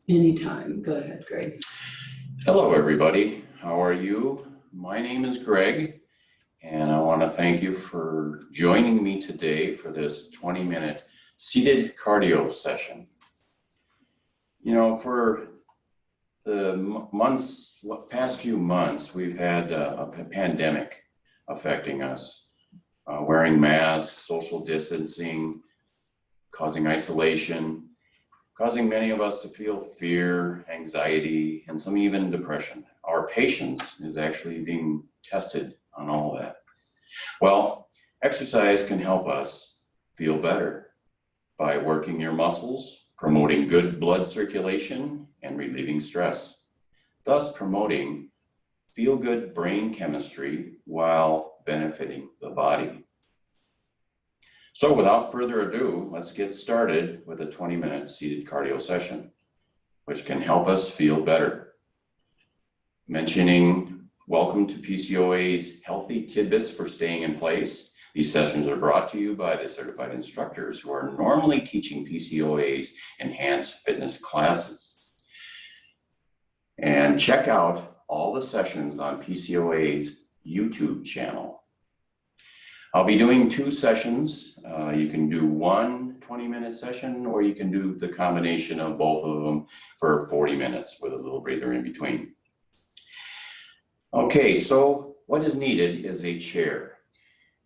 Anytime. Go ahead, Greg. Hello, everybody. How are you? My name is Greg, and I want to thank you for joining me today for this 20-minute seated cardio session. You know, for the past few months, we've had a pandemic affecting us, wearing masks, social distancing, causing isolation, causing many of us to feel fear, anxiety, and some even depression. Our patience is actually being tested on all that. Well, exercise can help us feel better by working your muscles, promoting good blood circulation, and relieving stress, thus promoting feel-good brain chemistry while benefiting the body. So without further ado, let's get started with a 20-minute seated cardio session, which can help us feel better. Mentioning welcome to PCOA's Healthy Tidbits for Staying in Place. These sessions are brought to you by the certified instructors who are normally teaching PCOA's enhanced fitness classes. And check out all the sessions on PCOA's YouTube channel. I'll be doing 2 sessions. You can do one 20-minute session, or you can do the combination of both of them for 40 minutes with a little breather in between. Okay, so what is needed is a chair.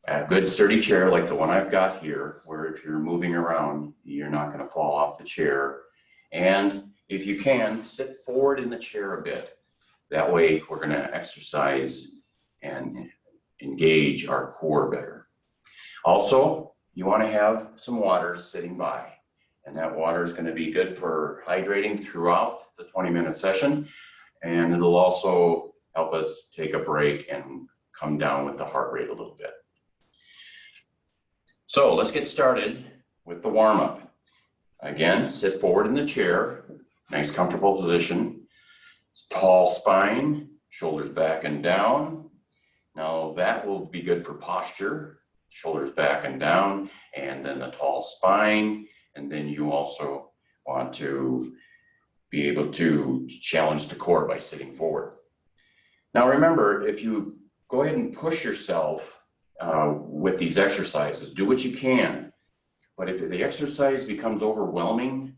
A good sturdy chair like the one I've got here, where if you're moving around, you're not going to fall off the chair. And if you can, sit forward in the chair a bit. That way we're going to exercise and engage our core better. Also, you want to have some water sitting by, and that water is going to be good for hydrating throughout the 20-minute session, and it'll also help us take a break and come down with the heart rate a little bit. So let's get started with the warm-up. Again, sit forward in the chair, nice comfortable position, tall spine, shoulders back and down. Now that will be good for posture, shoulders back and down, and then the tall spine. And then you also want to be able to challenge the core by sitting forward. Now remember, if you go ahead and push yourself with these exercises, do what you can. But if the exercise becomes overwhelming,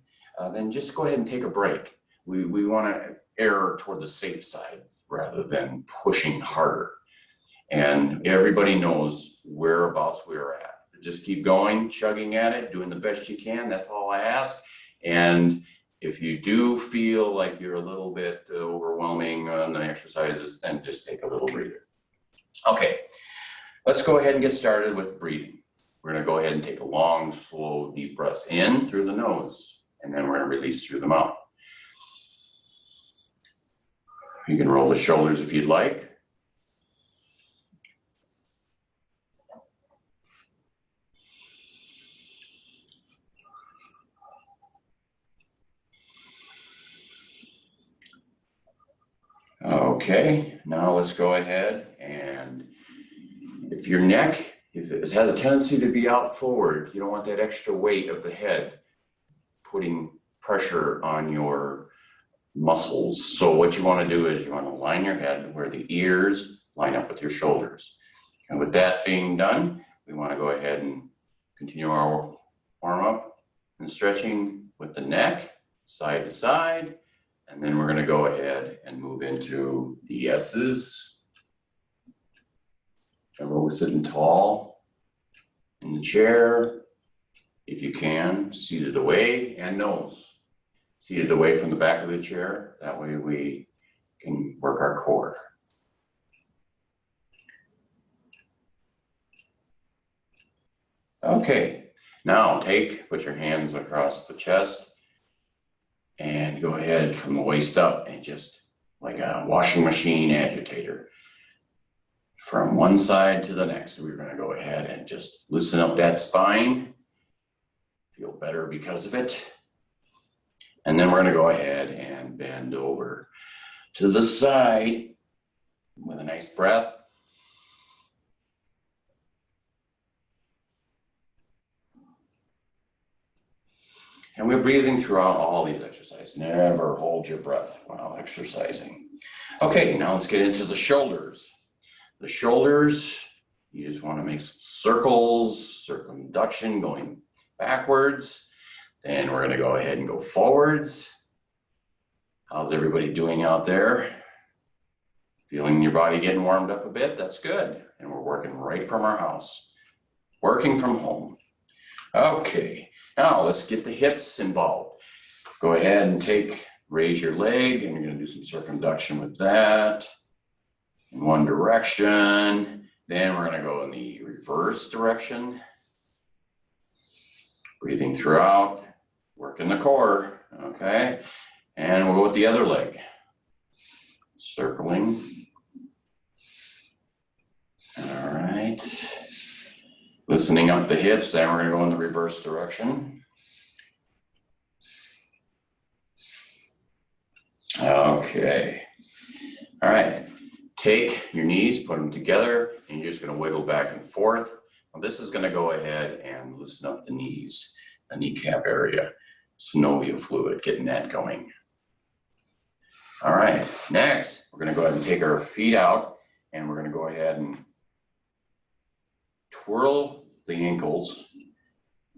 then just go ahead and take a break. We want to err toward the safe side rather than pushing harder. And everybody knows whereabouts we're at. Just keep going, chugging at it, doing the best you can. That's all I ask. And if you do feel like you're a little bit overwhelming on the exercises, then just take a little breather. Okay, let's go ahead and get started with breathing. We're going to go ahead and take a long, slow, deep breath in through the nose, and then we're going to release through the mouth. You can roll the shoulders if you'd like. Okay, now let's go ahead, and if your neck, if it has a tendency to be out forward, you don't want that extra weight of the head putting pressure on your muscles. So what you want to do is you want to line your head where the ears line up with your shoulders. And with that being done, we want to go ahead and continue our warm up and stretching with the neck side to side. And then we're going to go ahead and move into the S's. Remember, we're sitting tall in the chair, if you can, seated away, and nose. Seated away from the back of the chair. That way we can work our core. Okay, now put your hands across the chest and go ahead from the waist up and just like a washing machine agitator. From one side to the next, we're going to go ahead and just loosen up that spine. Feel better because of it. And then we're going to go ahead and bend over to the side with a nice breath. And we're breathing throughout all these exercises. Never hold your breath while exercising. Okay, now let's get into the shoulders. The shoulders, you just want to make some circles, circumduction going backwards. Then we're going to go ahead and go forwards. How's everybody doing out there? Feeling your body getting warmed up a bit? That's good. And we're working right from our house, working from home. Okay, now let's get the hips involved. Go ahead and raise your leg, and you're going to do some circumduction with that in one direction. Then we're going to go in the reverse direction. Breathing throughout, working the core, okay? And we'll go with the other leg. Circling. All right. Loosening up the hips, then we're going to go in the reverse direction. Okay. All right. Take your knees, put them together, and you're just going to wiggle back and forth. Now this is going to go ahead and loosen up the knees, the kneecap area, synovial fluid, getting that going. All right. Next, we're going to go ahead and take our feet out, and we're going to go ahead and twirl the ankles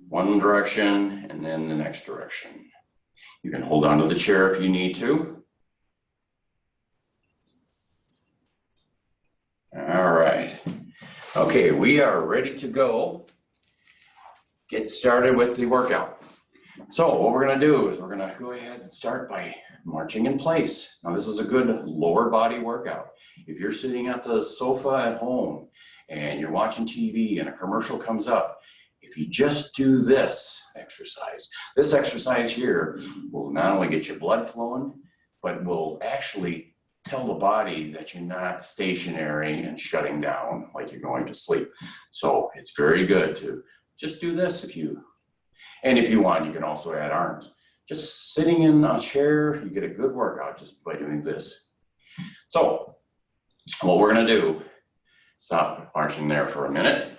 one direction and then the next direction. You can hold onto the chair if you need to. All right. Okay, we are ready to go. Get started with the workout. So what we're going to do is we're going to go ahead and start by marching in place. Now this is a good lower body workout. If you're sitting at the sofa at home and you're watching TV and a commercial comes up, if you just do this exercise here will not only get your blood flowing, but will actually tell the body that you're not stationary and shutting down like you're going to sleep. So it's very good to just do this if you want, you can also add arms. Just sitting in a chair, you get a good workout just by doing this. So what we're going to do, stop marching there for a minute,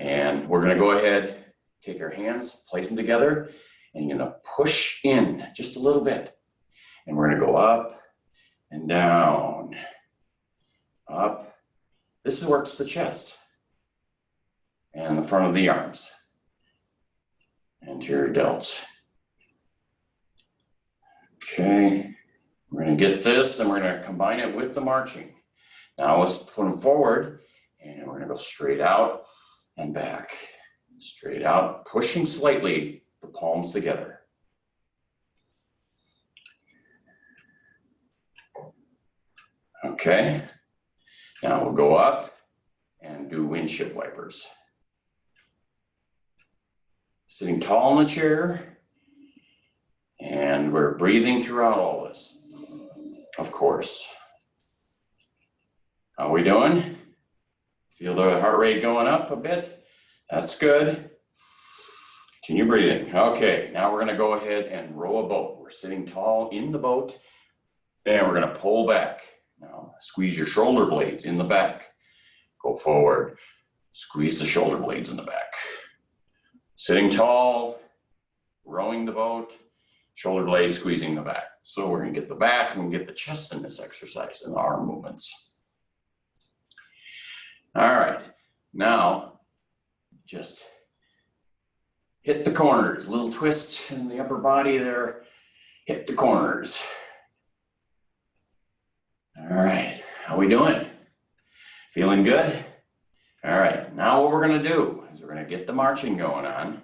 and we're going to go ahead, take our hands, place them together, and you're going to push in just a little bit. And we're going to go up and down, up. This works the chest and the front of the arms and to your delts. Okay, we're going to get this and we're going to combine it with the marching. Now let's put them forward and we're going to go straight out and back. Straight out, pushing slightly the palms together. Okay, now we'll go up and do windshield wipers. Sitting tall in the chair, and we're breathing throughout all this, of course. How are we doing? Feel the heart rate going up a bit? That's good. Continue breathing. Okay, now we're gonna go ahead and row a boat. We're sitting tall in the boat, and we're gonna pull back. Now, squeeze your shoulder blades in the back. Go forward, squeeze the shoulder blades in the back. Sitting tall, rowing the boat, shoulder blades squeezing the back. So we're gonna get the back and get the chest in this exercise and the arm movements. All right, now just hit the corners. Little twist in the upper body there. Hit the corners. All right, how we doing? Feeling good? All right, now what we're gonna do is we're gonna get the marching going on.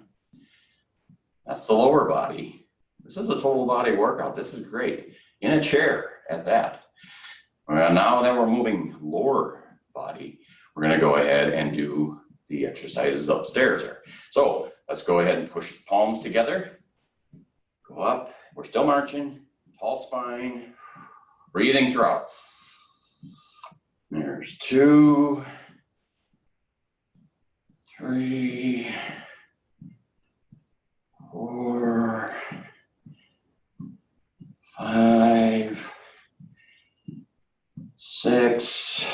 That's the lower body. This is a total body workout. This is great. In a chair at that. Well, now that we're moving lower body, we're gonna go ahead and do the exercises upstairs there. So let's go ahead and push the palms together. Go up, we're still marching, tall spine, breathing throughout. There's 2, 3, 4, 5, 6,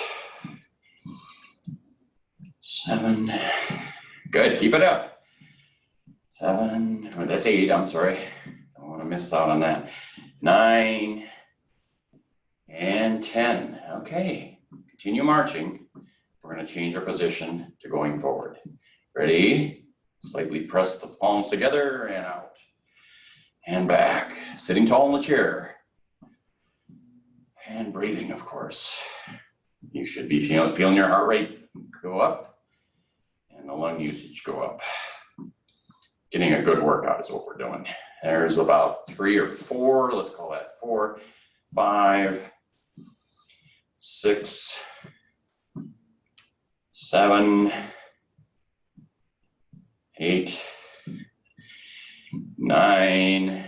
7. Good, keep it up. 7, oh, that's 8, I'm sorry. Don't want to miss out on that. 9 and 10. Okay, continue marching. We're going to change our position to going forward. Ready? Slightly press the palms together and out. And back. Sitting tall in the chair. And breathing, of course. You should be feeling your heart rate go up and the lung usage go up. Getting a good workout is what we're doing. There's about 3 or 4, let's call that 4, 5, 6, 7, 8, 9,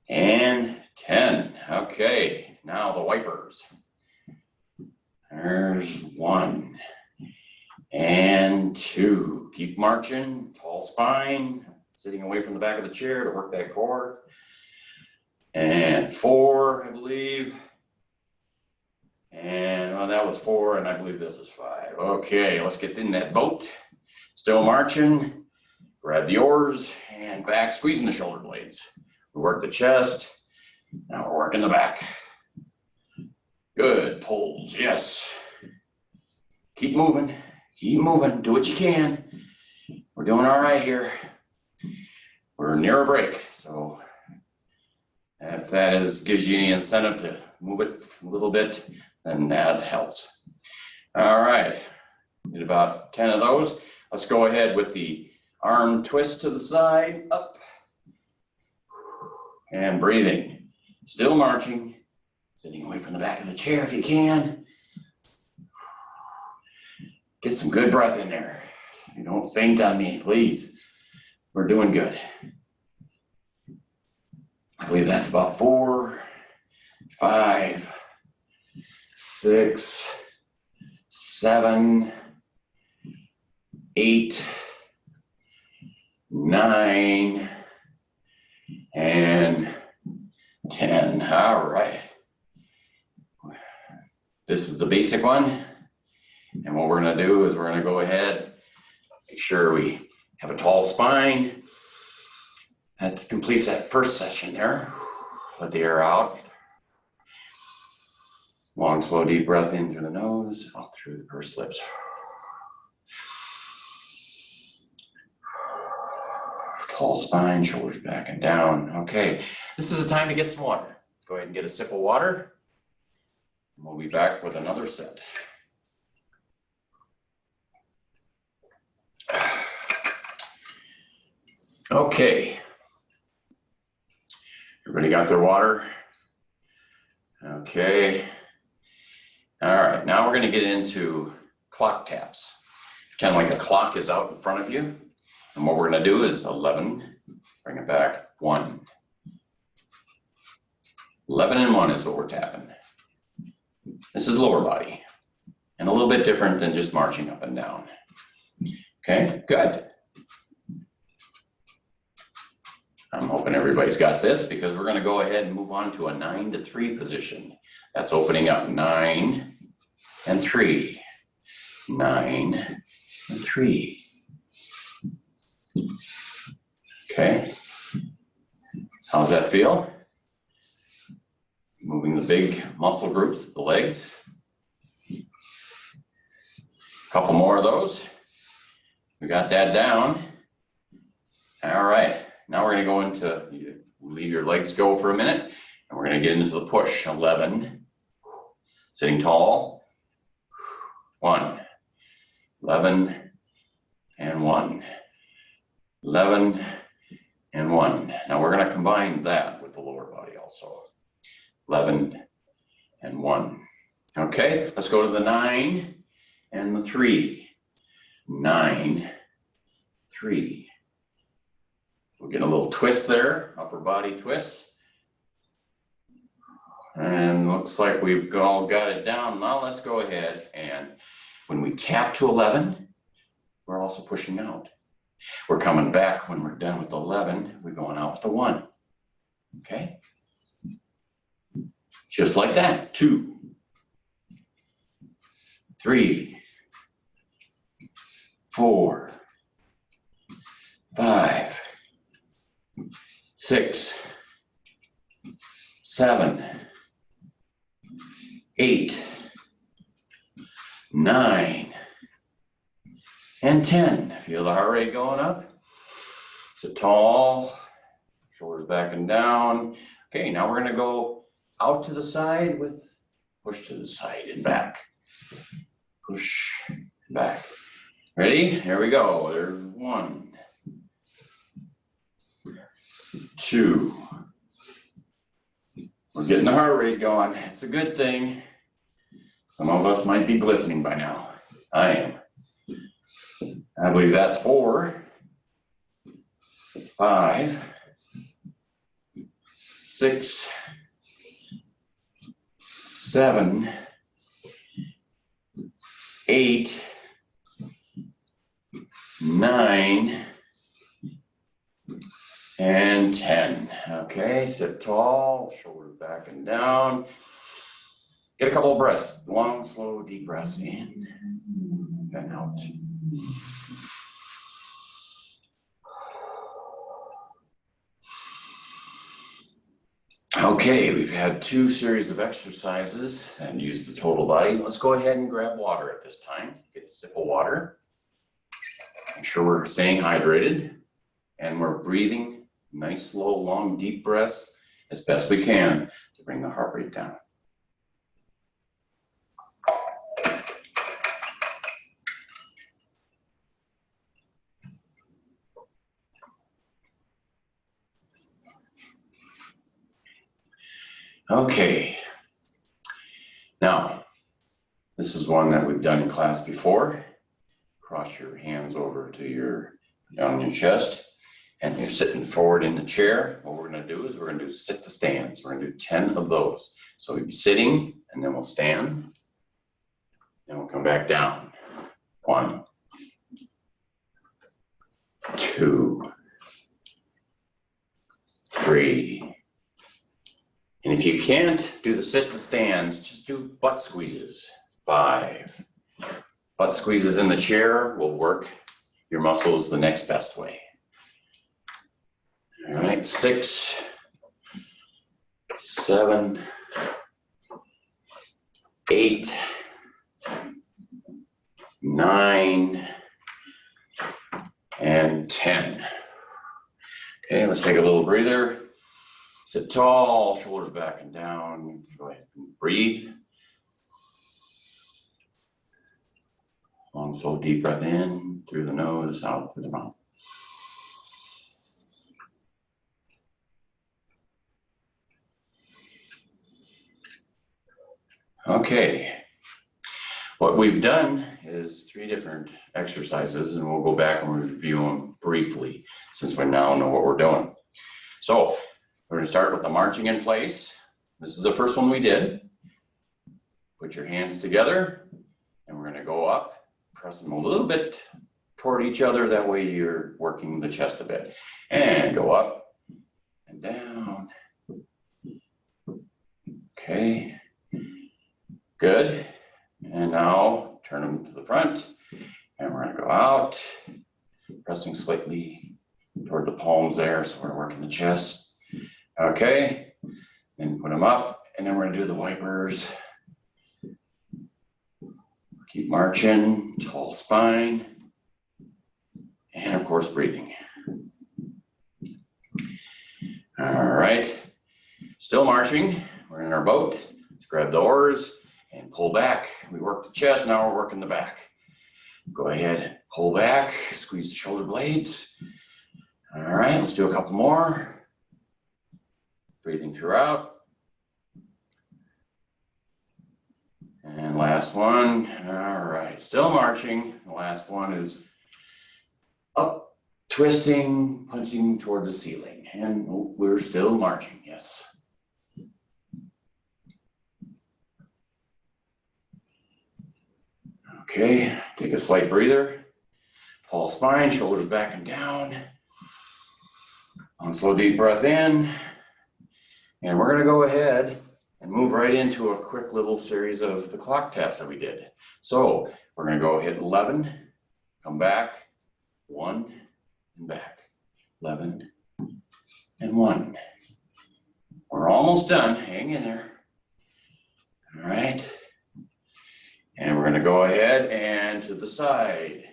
and 10. Okay, now the wipers. There's 1 and 2. Keep marching, tall spine, sitting away from the back of the chair to work that core. And 4, I believe. And well, that was 4, and I believe this is 5. Okay, let's get in that boat. Still marching. Grab the oars and back, squeezing the shoulder blades. We work the chest. Now we're working the back. Good, pulls, yes. Keep moving, do what you can. We're doing all right here. We're near a break, so if that gives you any incentive to move it a little bit, then that helps. All right, did about 10 of those. Let's go ahead with the arm twist to the side, up, and breathing. Still marching, sitting away from the back of the chair if you can. Get some good breath in there. You don't faint on me, please. We're doing good. I believe that's about 4, 5, 6, 7, 8, 9, and 10. All right. This is the basic one. And what we're going to do is we're going to go ahead, make sure we have a tall spine. That completes that first session there. Let the air out. Long, slow, deep breath in through the nose, out through the pursed lips. Tall spine, shoulders back and down. Okay, this is the time to get some water. Go ahead and get a sip of water. We'll be back with another set. Okay. Everybody got their water? Okay. All right, now we're going to get into clock taps. Kind of like a clock is out in front of you. And what we're going to do is 11, bring it back, 1. 11 and 1 is what we're tapping. This is lower body, and a little bit different than just marching up and down. Okay, good. I'm hoping everybody's got this because we're going to go ahead and move on to a 9 to 3 position. That's opening up 9 and 3, 9 and 3. Okay, how's that feel? Moving the big muscle groups, the legs. A couple more of those. We got that down. All right, now we're going to go into, leave your legs go for a minute, and we're going to get into the push. 11, sitting tall. 1, 11, and 1. 11 and 1. Now we're going to combine that with the lower body also. 11 and 1. Okay, let's go to the 9 and the 3. 9, 3. We'll get a little twist there, upper body twist. And looks like we've all got it down. Now let's go ahead and when we tap to 11, we're also pushing out. We're coming back when we're done with 11, we're going out with the 1. Okay? Just like that. 2, 3, 4, 5, 6, 7, 8, 9, and 10. Feel the heart rate going up. Sit tall, shoulders back and down. Okay, now we're gonna go out to the side with push to the side and back. Push, back. Ready? Here we go. There's 1, 2. We're getting the heart rate going. It's a good thing. Some of us might be glistening by now. I am. I believe that's 4, 5, 6, 7, 8, 9, and 10. Okay, sit tall, shoulders back and down. Get a couple of breaths, long, slow, deep breaths in and out. Okay, we've had 2 series of exercises and used the total body. Let's go ahead and grab water at this time. Get a sip of water. Make sure we're staying hydrated and we're breathing nice, slow, long, deep breaths as best we can to bring the heart rate down. Okay, now this is one that we've done in class before. Cross your hands over to on your chest and you're sitting forward in the chair. What we're gonna do is we're gonna do sit to stands. We're gonna do 10 of those. So we'll be sitting and then we'll stand and we'll come back down. 1, 2, 3. And if you can't do the sit to stands, just do butt squeezes. 5. Butt squeezes in the chair will work your muscles the next best way. All right, 6, 7, 8, 9, and 10. Okay, let's take a little breather. Sit tall, shoulders back and down. Go ahead and breathe. Long, slow, deep breath in through the nose, out through the mouth. Okay. What we've done is 3 different exercises, and we'll go back and review them briefly since we now know what we're doing. So, we're going to start with the marching in place. This is the first one we did. Put your hands together and we're going to go up, press them a little bit toward each other. That way you're working the chest a bit. And go up and down. Okay. Good. And now turn them to the front and we're going to go out, pressing slightly toward the palms there. So we're working the chest. Okay, then put them up, and then we're gonna do the wipers. Keep marching, tall spine, and of course breathing. All right, still marching. We're in our boat. Let's grab the oars and pull back. We work the chest, now we're working the back. Go ahead and pull back, squeeze the shoulder blades. All right, let's do a couple more. Breathing throughout. And last one. All right, still marching. The last one is up, twisting, punching toward the ceiling. And we're still marching, yes. Okay, take a slight breather. Tall spine, shoulders back and down. Long, slow, deep breath in. And we're going to go ahead and move right into a quick little series of the clock taps that we did. So we're going to go hit 11, come back, 1, and back. 11, and 1. We're almost done. Hang in there. All right. And we're going to go ahead and to the side.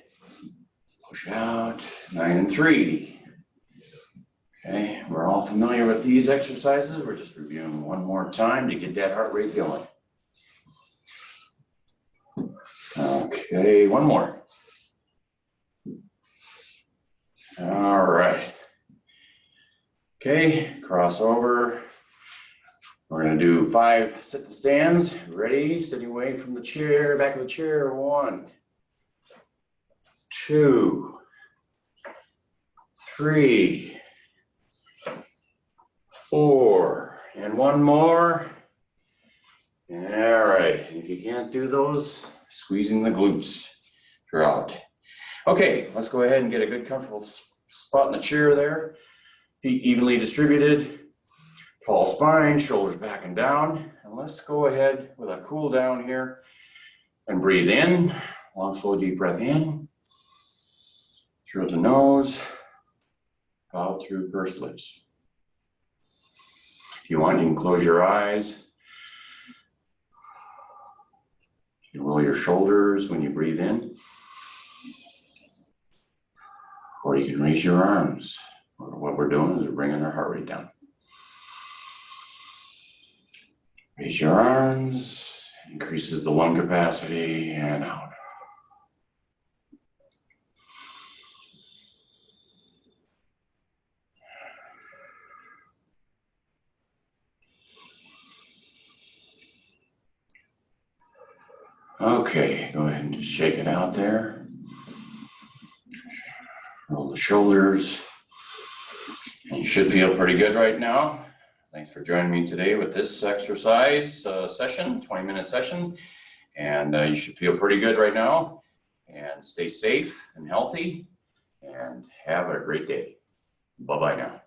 Push out. 9 and 3. Okay, we're all familiar with these exercises. We're just reviewing one more time to get that heart rate going. Okay, one more. All right. Okay, cross over. We're gonna do 5 sit to stands. Ready? Sitting away from the chair, back of the chair. 1, 2, 3, 4, and 1 more. All right, if you can't do those, squeezing the glutes throughout. Okay, let's go ahead and get a good comfortable spot in the chair there. Feet evenly distributed, tall spine, shoulders back and down. And let's go ahead with a cool down here and breathe in. Long, slow, deep breath in. Through the nose, out through pursed lips. If you want, you can close your eyes. You roll your shoulders when you breathe in. Or you can raise your arms. What we're doing is we're bringing our heart rate down. Raise your arms, increases the lung capacity, and out. Okay, go ahead and just shake it out there. Roll the shoulders. And you should feel pretty good right now. Thanks for joining me today with this exercise session, 20-minute session. And you should feel pretty good right now. And stay safe and healthy. And have a great day. Bye-bye now.